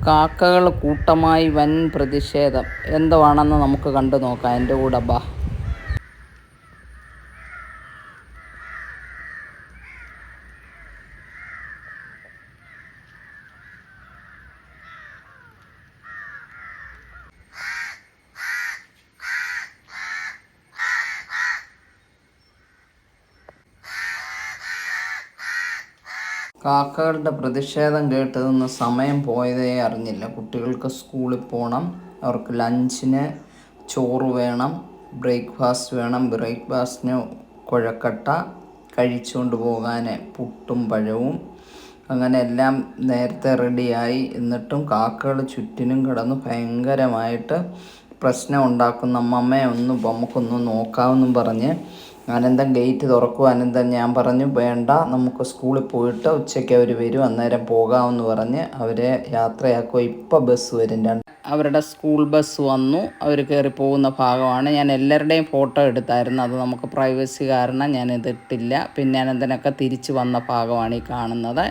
കാക്കകൾ കൂട്ടമായി വൻ പ്രതിഷേധം എന്തുവാണെന്ന് നമുക്ക് കണ്ടു നോക്കാം. എൻ്റെ കൂടെ ബാ. കാക്കകളുടെ പ്രതിഷേധം കേട്ടതൊന്ന് സമയം പോയതേ അറിഞ്ഞില്ല. കുട്ടികൾക്ക് സ്കൂളിൽ പോകണം, അവർക്ക് ലഞ്ചിന് ചോറ് വേണം, ബ്രേക്ക്ഫാസ്റ്റ് വേണം, ബ്രേക്ക്ഫാസ്റ്റിന് കുഴക്കട്ട, കഴിച്ചുകൊണ്ട് പോകാൻ പുട്ടും പഴവും, അങ്ങനെ എല്ലാം നേരത്തെ റെഡിയായി. എന്നിട്ടും കാക്കകൾ ചുറ്റിനും കിടന്ന് ഭയങ്കരമായിട്ട് പ്രശ്നം ഉണ്ടാക്കുന്ന അമ്മമ്മയെ നമുക്കൊന്ന് നോക്കാമെന്നും പറഞ്ഞ് അനന്തൻ ഗേറ്റ് തുറക്കും. അനന്തൻ ഞാൻ പറഞ്ഞു വേണ്ട, നമുക്ക് സ്കൂളിൽ പോയിട്ട് ഉച്ചയ്ക്ക് അവർ വരും, അന്നേരം പോകാമെന്ന് പറഞ്ഞ് അവരെ യാത്രയാക്കുക. ഇപ്പോൾ ബസ് വരും, അവരുടെ സ്കൂൾ ബസ് വന്നു, അവർ കയറി പോകുന്ന ഭാഗമാണ്. ഞാൻ എല്ലാവരുടെയും ഫോട്ടോ എടുത്തായിരുന്നു, അത് നമുക്ക് പ്രൈവസി കാരണം ഞാനിതിട്ടില്ല. പിന്നെ അനന്തനൊക്കെ തിരിച്ച് വന്ന ഭാഗമാണ് ഈ കാണുന്നത്.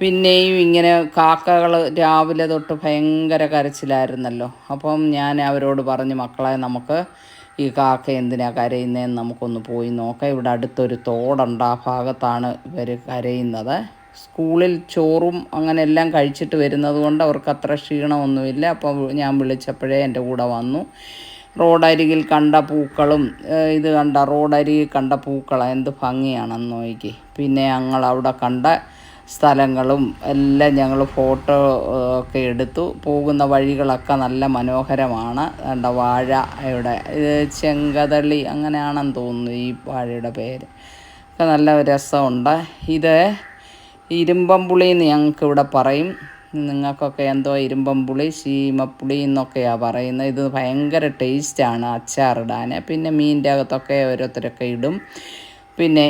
പിന്നെയും ഇങ്ങനെ കാക്കകൾ രാവിലെ തൊട്ട് ഭയങ്കര കരച്ചിലായിരുന്നല്ലോ. അപ്പം ഞാൻ അവരോട് പറഞ്ഞു, മക്കളെ നമുക്ക് ഈ കാക്ക എന്തിനാണ് കരയുന്നതെന്ന് നമുക്കൊന്ന് പോയി നോക്കാം. ഇവിടെ അടുത്തൊരു തോടുണ്ട്, ആ ഭാഗത്താണ് ഇവർ കരയുന്നത്. സ്കൂളിൽ ചോറും അങ്ങനെ എല്ലാം കഴിച്ചിട്ട് വരുന്നത് കൊണ്ട് അവർക്ക് അത്ര ക്ഷീണമൊന്നുമില്ല. അപ്പോൾ ഞാൻ വിളിച്ചപ്പോഴേ എൻ്റെ കൂടെ വന്നു. റോഡരികിൽ കണ്ട പൂക്കളും ഇത് കണ്ട റോഡരികിൽ കണ്ട പൂക്കളാണ്, എന്ത് ഭംഗിയാണെന്ന് നോക്കി. പിന്നെ ഞങ്ങൾ അവിടെ കണ്ട സ്ഥലങ്ങളും എല്ലാം ഞങ്ങൾ ഫോട്ടോ ഒക്കെ എടുത്തു. പോകുന്ന വഴികളൊക്കെ നല്ല മനോഹരമാണ്. കണ്ട വാഴ, ഇവിടെ ഇത് ചെങ്കതളി അങ്ങനെയാണെന്ന് തോന്നുന്നു ഈ വാഴയുടെ പേര്. ഒക്കെ നല്ല രസമുണ്ട്. ഇത് ഇരുമ്പമ്പുളി എന്ന് ഞങ്ങൾക്ക് ഇവിടെ പറയും. നിങ്ങൾക്കൊക്കെ എന്തോ ഇരുമ്പമ്പുളി, ശീമപ്പുളി എന്നൊക്കെയാണ് പറയുന്നത്. ഇത് ഭയങ്കര ടേസ്റ്റാണ് അച്ചാറിടാൻ. പിന്നെ മീനിൻ്റെ അകത്തൊക്കെ ഓരോരുത്തരൊക്കെ ഇടും. പിന്നെ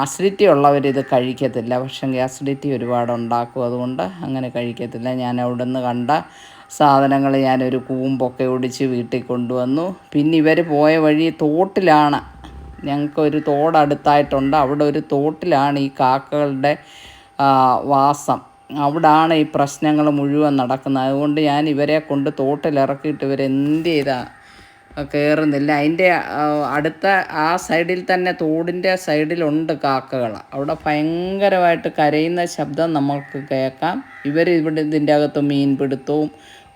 അസിഡിറ്റി ഉള്ളവരിത് കഴിക്കത്തില്ല, പക്ഷേ അസിഡിറ്റി ഒരുപാട് ഉണ്ടാക്കും, അതുകൊണ്ട് അങ്ങനെ കഴിക്കത്തില്ല. ഞാൻ അവിടെ നിന്ന് കണ്ട സാധനങ്ങൾ ഞാനൊരു കൂമ്പൊക്കെ ഒടിച്ച് വീട്ടിൽ കൊണ്ടുവന്നു. പിന്നെ ഇവർ പോയ വഴി തോട്ടിലാണ്, ഞങ്ങൾക്കൊരു തോടടുത്തായിട്ടുണ്ട്, അവിടെ ഒരു തോട്ടിലാണ് ഈ കാക്കകളുടെ വാസം. അവിടാണ് ഈ പ്രശ്നങ്ങൾ മുഴുവൻ നടക്കുന്നത്. അതുകൊണ്ട് ഞാൻ ഇവരെ കൊണ്ട് തോട്ടിലിറക്കിയിട്ട് ഇവരെന്ത് ചെയ്താൽ കയറുന്നില്ല. അതിൻ്റെ അടുത്ത ആ സൈഡിൽ തന്നെ തോടിൻ്റെ സൈഡിലുണ്ട് കാക്കകൾ. അവിടെ ഭയങ്കരമായിട്ട് കരയുന്ന ശബ്ദം നമുക്ക് കേൾക്കാം. ഇവിടെ ഇതിൻ്റെ അകത്ത് മീൻ പിടുത്തവും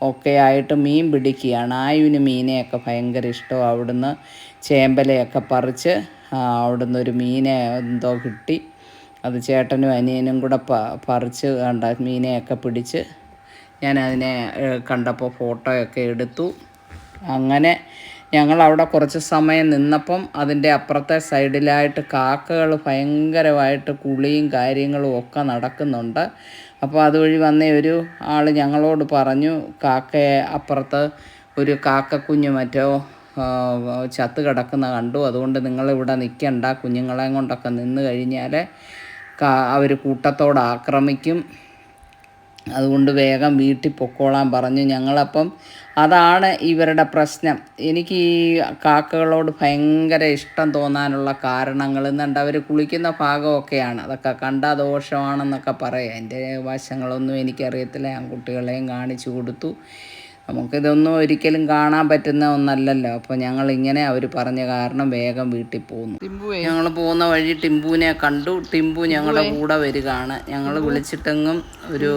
ഒക്കെ ആയിട്ട് മീൻ പിടിക്കുകയാണ്. ആയുവിന് മീനെയൊക്കെ ഭയങ്കര ഇഷ്ടമാണ്. അവിടുന്ന് ചേമ്പലയൊക്കെ പറിച്ച് അവിടുന്ന് ഒരു മീനെ എന്തോ കിട്ടി, അത് ചേട്ടനും അനിയനും കൂടെ പറിച്ച് കണ്ട മീനെയൊക്കെ പിടിച്ച് ഞാനതിനെ കണ്ടപ്പോൾ ഫോട്ടോയൊക്കെ എടുത്തു. അങ്ങനെ ഞങ്ങളവിടെ കുറച്ച് സമയം നിന്നപ്പം അതിൻ്റെ അപ്പുറത്തെ സൈഡിലായിട്ട് കാക്കകൾ ഭയങ്കരമായിട്ട് കുളിയും കാര്യങ്ങളും ഒക്കെ നടക്കുന്നുണ്ട്. അപ്പോൾ അതുവഴി വന്ന ഒരു ആൾ ഞങ്ങളോട് പറഞ്ഞു, കാക്കയെ അപ്പുറത്ത് ഒരു കാക്കക്കുഞ്ഞ് മറ്റോ ചത്ത് കിടക്കുന്ന കണ്ടു, അതുകൊണ്ട് നിങ്ങളിവിടെ നിൽക്കണ്ട, കുഞ്ഞുങ്ങളെയും കൊണ്ടൊക്കെ നിന്ന് കഴിഞ്ഞാൽ അവർ കൂട്ടത്തോട് ആക്രമിക്കും, അതുകൊണ്ട് വേഗം വീട്ടിൽ പൊക്കോളാൻ പറഞ്ഞു. ഞങ്ങളപ്പം അതാണ് ഇവരുടെ പ്രശ്നം. എനിക്ക് ഈ കാക്കകളോട് ഭയങ്കര ഇഷ്ടം തോന്നാനുള്ള കാരണങ്ങൾ എന്നുണ്ട്, അവർ കുളിക്കുന്ന ഭാഗമൊക്കെയാണ്. അതൊക്കെ കണ്ടാൽ ദോഷമാണെന്നൊക്കെ പറയാം. എൻ്റെ വശങ്ങളൊന്നും എനിക്കറിയത്തില്ല, ഞാൻ കുട്ടികളെയും കാണിച്ചു കൊടുത്തു. നമുക്കിതൊന്നും ഒരിക്കലും കാണാൻ പറ്റുന്ന ഒന്നല്ലല്ലോ. അപ്പോൾ ഞങ്ങളിങ്ങനെ അവർ പറഞ്ഞ കാരണം വേഗം വീട്ടിൽ പോന്നു. ഞങ്ങൾ പോകുന്ന വഴി ടിമ്പുവിനെ കണ്ടു. ടിമ്പു ഞങ്ങളുടെ കൂടെ വരികയാണ്. ഞങ്ങൾ വിളിച്ചിട്ടെങ്ങും ഒരു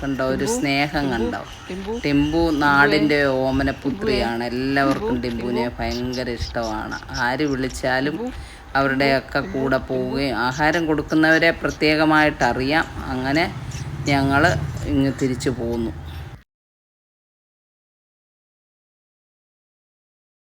കണ്ടോ, ഒരു സ്നേഹം കണ്ടോ. ടിമ്പു നാടിൻ്റെ ഓമനപുത്രിയാണ്. എല്ലാവർക്കും ടിമ്പുവിനെ ഭയങ്കര ഇഷ്ടമാണ്. ആര് വിളിച്ചാലും അവരുടെയൊക്കെ കൂടെ പോവുകയും ആഹാരം കൊടുക്കുന്നവരെ പ്രത്യേകമായിട്ടറിയാം. അങ്ങനെ ഞങ്ങൾ ഇങ്ങ് തിരിച്ചു പോന്നു.